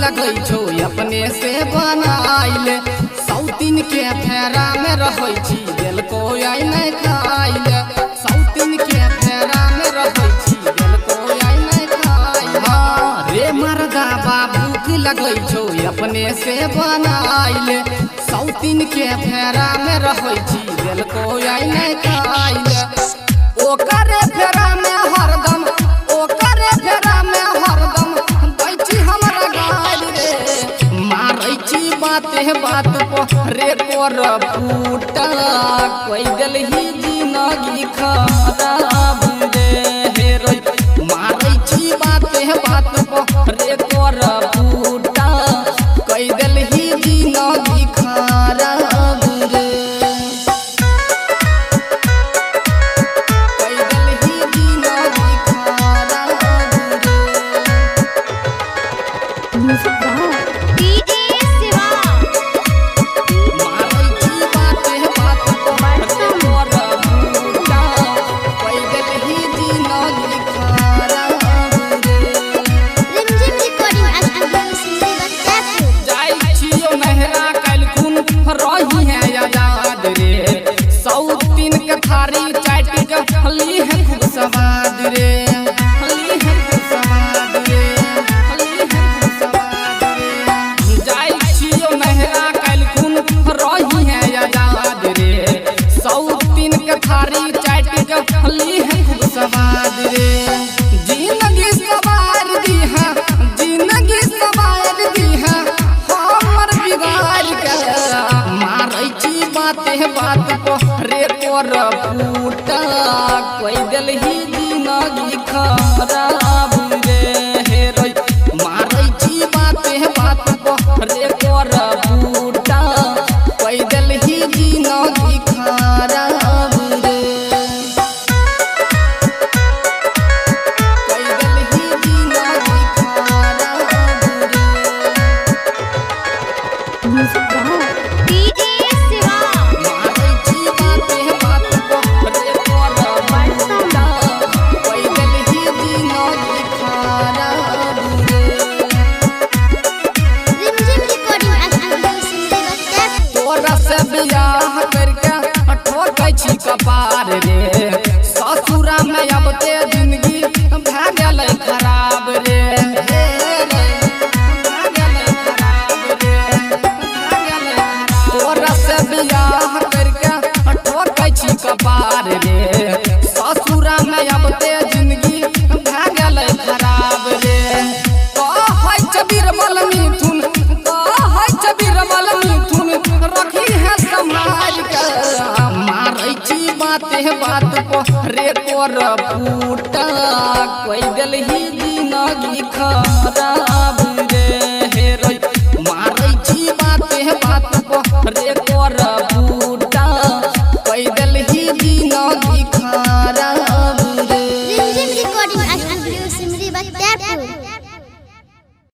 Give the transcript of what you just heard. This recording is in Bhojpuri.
लगै छौ अपने से बनाइले सौतीन के फेरा में रहै छी दिल को आई नहीं खाइले सौतीन के फेरा में रहै छी दिल को आई नहीं खाइले रे मर्दा बाबू की लगै छौ अपने से बनाइले सौतीन के फेरा में रहै छी दिल को आई नहीं खाइले ओकरे फेरा में हरदम ओकरे फेरा में हरदम दै छी हमरा गाली रे मारै छी बात पर रे कोर फूटा कोई दिलही जिंदगी खराब रे हे रे मारै छी बात पर रे कोर फूटा कोई दिलही जिंदगी खराब रे रही है आजाद रे सौतीन के थारी चाटी के हली है खूब स्वाद रे हली है खूब स्वाद रे हली है खूब स्वाद रे जाई छियो नहरा कैलखुन रही है आजाद रे सौतीन के थारी चाटी के हली है खूब स्वाद रे जिंदगी सवार दी है जिंदगी सवार दी है हमर बिगाड़ के बात पर रे कोर फूटा कोई दिलही जिंदगी खराब रे हे रे मारै छी बात पर रे कोर फूटा कोई दिलही जिंदगी खराब रे कोई दिलही जिंदगी खराब रे बियाह करके ठोकै छी कपार रे ससुरा में अब ते जिंदगी भए गेलै खराब रे तोरा से बियाह करके ठोकै छी कपार रे ससुरा में अब ते जिंदगी भए गेलै खराब रे कहै छ बीरबल मिथुन कहै छ बीरबल मिथुन रखी है समाज के मारै छी बात पर रे कोर फूटा कोई दिलही जिंदगी खराब